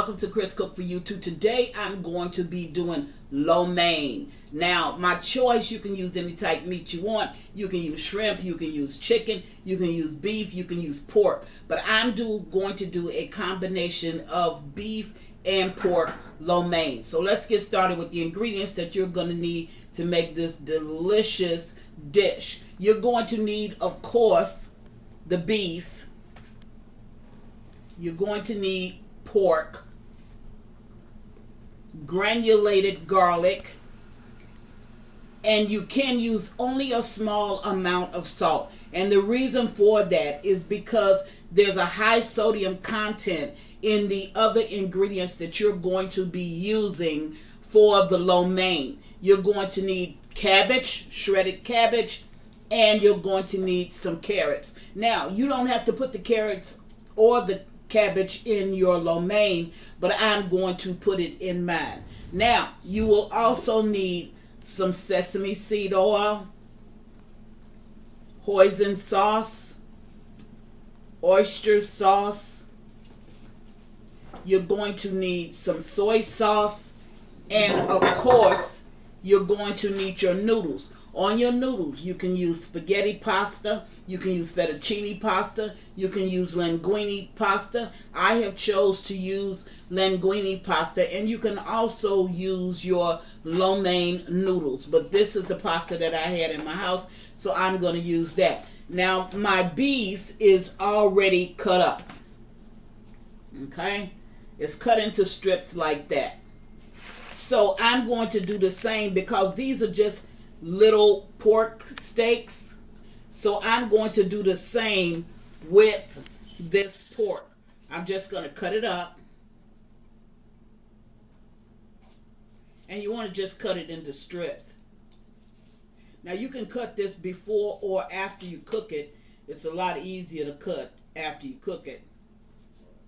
welcome to Chris Cook for YouTube. Today I'm going to be doing lo mein. Now my choice, you can use any type meat you want. You can use shrimp, you can use chicken, you can use beef, you can use pork. But I'm going to do a combination of beef and pork lo mein. So let's get started with the ingredients that you're going to need to make this delicious dish. You're going to need, of course, the beef. You're going to need pork, granulated garlic, and you can use only a small amount of salt. And the reason for that is because there's a high sodium content in the other ingredients that you're going to be using for the lo mein. You're going to need cabbage, shredded cabbage, and you're going to need some carrots. Now, you don't have to put the carrots or the cabbage in your lo mein, but I'm going to put it in mine. Now, you will also need some sesame seed oil, hoisin sauce, oyster sauce. You're going to need some soy sauce, and of course, you're going to need your noodles. On your noodles, you can use spaghetti pasta, you can use fettuccine pasta, you can use linguine pasta. I have chose to use linguine pasta, and you can also use your lo mein noodles. But this is the pasta that I had in my house, so I'm going to use that. Now, my beef is already cut up. Okay? It's cut into strips like that. So I'm going to do the same because these are just little pork steaks. So I'm going to do the same with this pork. I'm just going to cut it up. And you want to just cut it into strips. Now you can cut this before or after you cook it. It's a lot easier to cut after you cook it.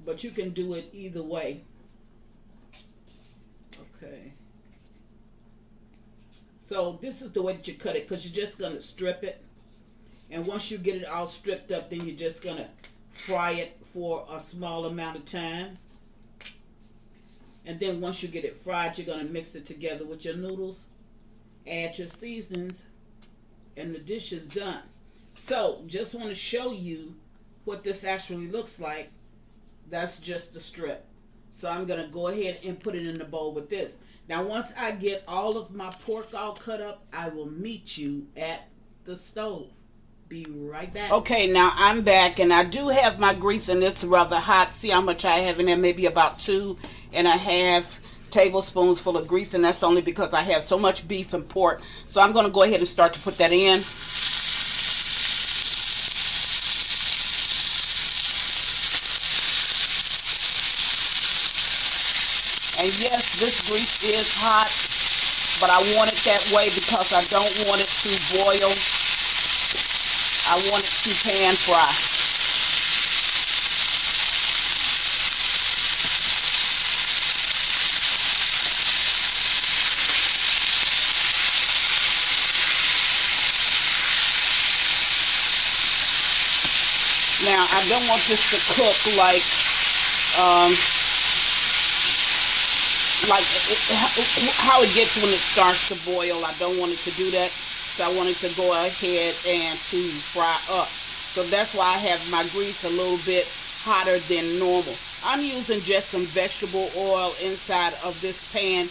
But you can do it either way. Okay. So this is the way that you cut it, because you're just going to strip it. And once you get it all stripped up, then you're just going to fry it for a small amount of time. And then once you get it fried, you're going to mix it together with your noodles, add your seasonings, and the dish is done. So just want to show you what this actually looks like. That's just the strip. So I'm going to go ahead and put it in the bowl with this. Now once I get all of my pork all cut up, I will meet you at the stove. Be right back. Okay, now I'm back, and I do have my grease, and it's rather hot. See how much I have in there? Maybe about 2.5 tablespoons full of grease, and that's only because I have so much beef and pork. So I'm going to go ahead and start to put that in. And yes, this grease is hot, but I want it that way because I don't want it to boil. I want it to pan fry. Now, I don't want this to cook like how it gets when it starts to boil. I don't want it to do that. So I want it to go ahead and to fry up. So that's why I have my grease a little bit hotter than normal. I'm using just some vegetable oil inside of this pan.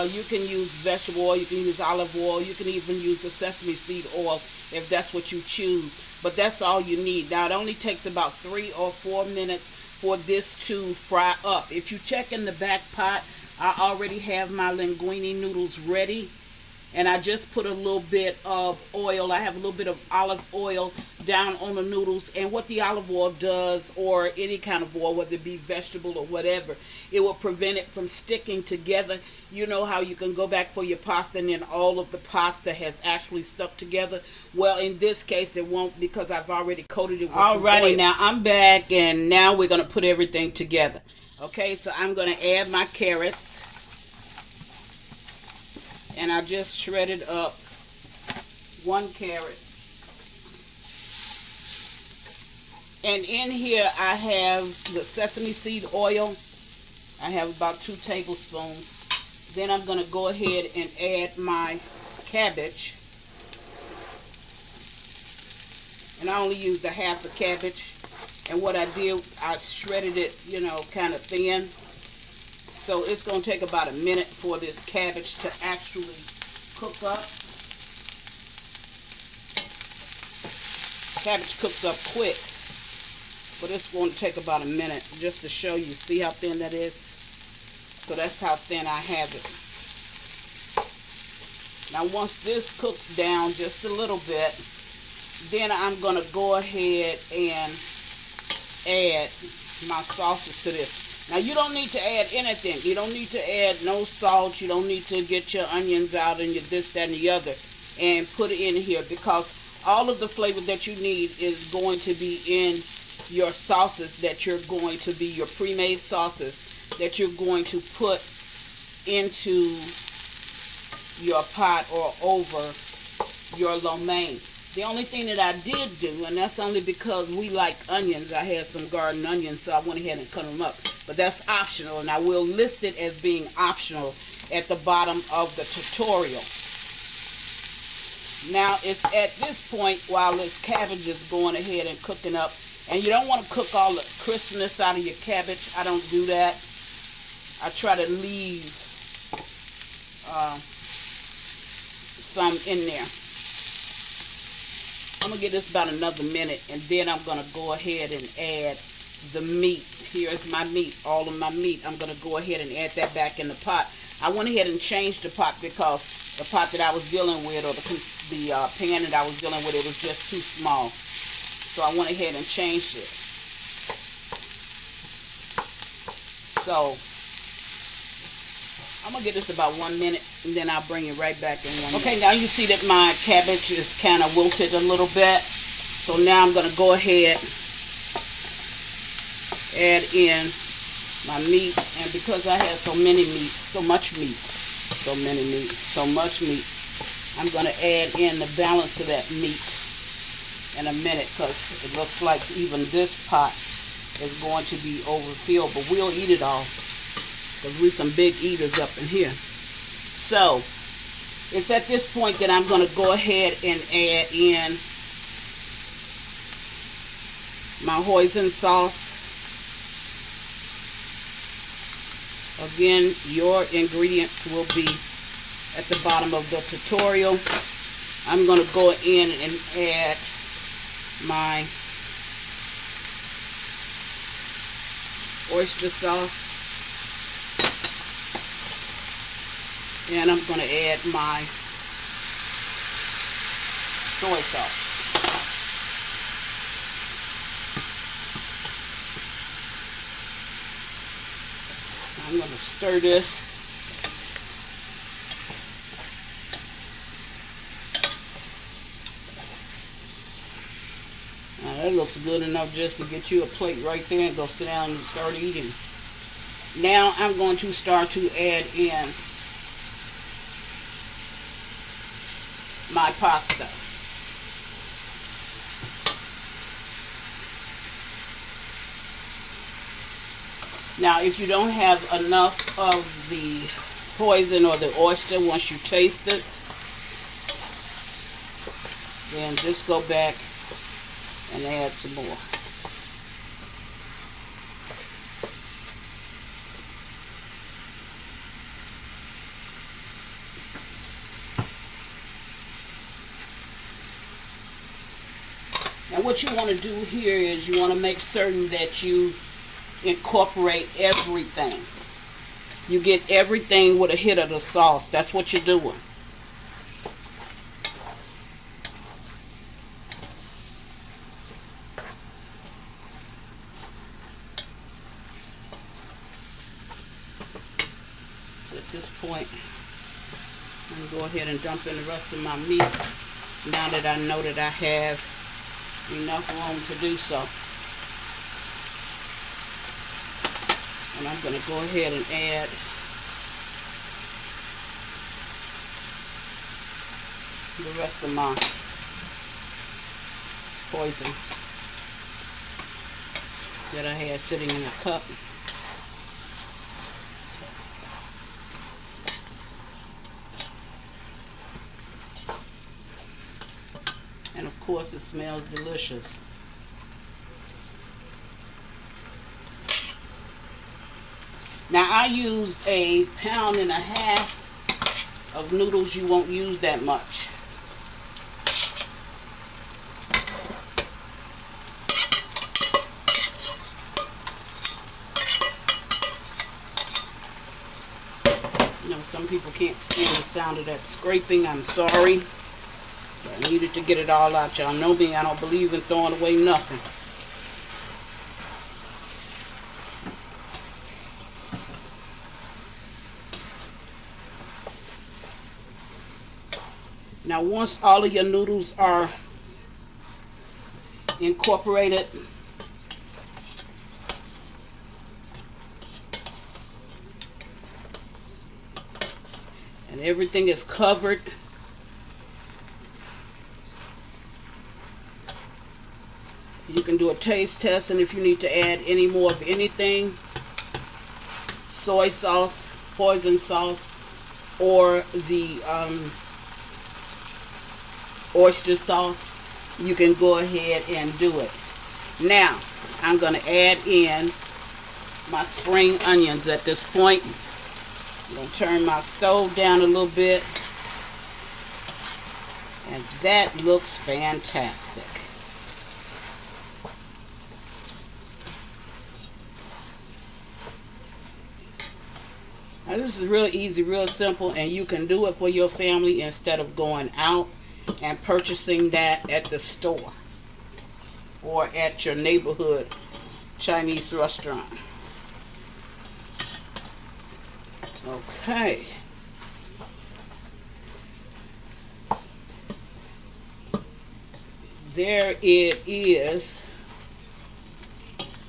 You can use vegetable oil, you can use olive oil, you can even use the sesame seed oil if that's what you choose. But that's all you need. Now it only takes about 3 or 4 minutes for this to fry up. If you check in the back pot, I already have my linguine noodles ready, and I just put a little bit of oil. I have a little bit of olive oil down on the noodles, and what the olive oil does, or any kind of oil, whether it be vegetable or whatever, it will prevent it from sticking together. You know how you can go back for your pasta and then all of the pasta has actually stuck together? Well, in this case it won't, because I've already coated it with some oil. Alrighty, now I'm back, and now we're going to put everything together. Okay, so I'm going to add my carrots. And I just shredded up 1 carrot. And in here I have the sesame seed oil. I have about 2 tablespoons. Then I'm going to go ahead and add my cabbage. And I only used a half a cabbage. And what I did, I shredded it, you know, kind of thin. So it's going to take about a minute for this cabbage to actually cook up. Cabbage cooks up quick, but it's going to take about a minute just to show you. See how thin that is? So that's how thin I have it. Now once this cooks down just a little bit, then I'm going to go ahead and add my sauces to this. Now you don't need to add anything. You don't need to add no salt. You don't need to get your onions out and your this, that, and the other and put it in here, because all of the flavor that you need is going to be in your sauces that you're going to be, your pre-made sauces that you're going to put into your pot or over your lo mein. The only thing that I did do, and that's only because we like onions, I had some garden onions, so I went ahead and cut them up. But that's optional, and I will list it as being optional at the bottom of the tutorial. Now it's at this point, while this cabbage is going ahead and cooking up, and you don't want to cook all the crispness out of your cabbage. I don't do that. I try to leave some in there. I'm going to give this about another minute, and then I'm going to go ahead and add the meat. Here's my meat, all of my meat. I'm going to go ahead and add that back in the pot. I went ahead and changed the pot because the pot that I was dealing with, or the pan that I was dealing with, it was just too small. So I went ahead and changed it. So I'm going to give this about 1 minute, and then I'll bring it right back in 1 minute. Okay, now you see that my cabbage is kind of wilted a little bit. So now I'm going to go ahead, add in my meat. And because I have so much meat, I'm going to add in the balance of that meat in a minute, because it looks like even this pot is going to be overfilled. But we'll eat it all, because we're some big eaters up in here. So it's at this point that I'm going to go ahead and add in my hoisin sauce. Again, your ingredients will be at the bottom of the tutorial. I'm going to go in and add my oyster sauce. And I'm going to add my soy sauce. I'm going to stir this. Now that looks good enough just to get you a plate right there and go sit down and start eating. Now I'm going to start to add in my pasta. Now, if you don't have enough of the hoisin or the oyster, once you taste it, then just go back and add some more. Now, what you want to do here is you want to make certain that you incorporate everything. You get everything with a hit of the sauce. That's what you're doing. So at this point, I'm going to go ahead and dump in the rest of my meat, now that I know that I have enough room to do so. And I'm going to go ahead and add the rest of my hoisin that I had sitting in a cup. And of course it smells delicious. Now I used 1.5 pounds of noodles. You won't use that much. You know, some people can't stand the sound of that scraping. I'm sorry. But I needed to get it all out. Y'all know me. I don't believe in throwing away nothing. Now once all of your noodles are incorporated, and everything is covered, you can do a taste test, and if you need to add any more of anything, soy sauce, hoisin sauce, or the oyster sauce, you can go ahead and do it. Now I'm going to add in my spring onions at this point. I'm going to turn my stove down a little bit, and that looks fantastic. Now this is real easy, real simple, and you can do it for your family instead of going out and purchasing that at the store or at your neighborhood Chinese restaurant. Okay. There it is. Let's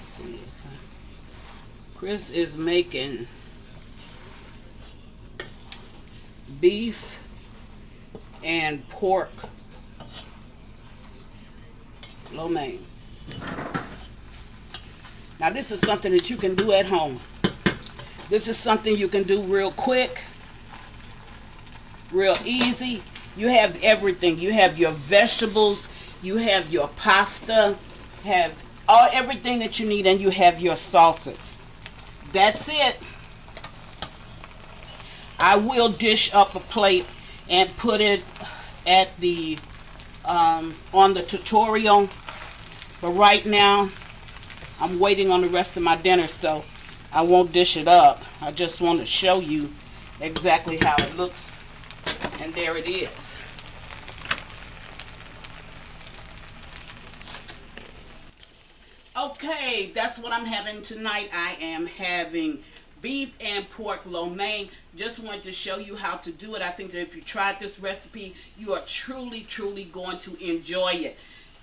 see. Chris is making beef and pork lo mein. Now this is something that you can do at home. This is something you can do real quick, real easy. You have everything. You have your vegetables, you have your pasta, have everything that you need, and you have your sauces. That's it. I will dish up a plate and put it at the on the tutorial, but right now I'm waiting on the rest of my dinner, so I won't dish it up. I just want to show you exactly how it looks, and there it is. Okay, that's what I'm having tonight. I am having beef and pork lo mein. Just wanted to show you how to do it. I think that if you tried this recipe, you are truly going to enjoy it.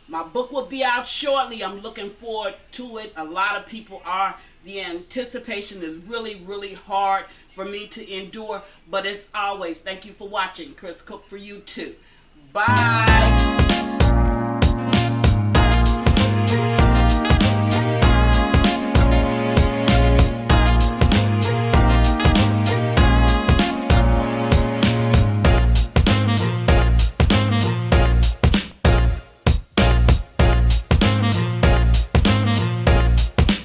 My book will be out shortly. I'm looking forward to it. A lot of people are. The anticipation is really hard for me to endure, but as always, thank you for watching. Chris Cook for you too. Bye.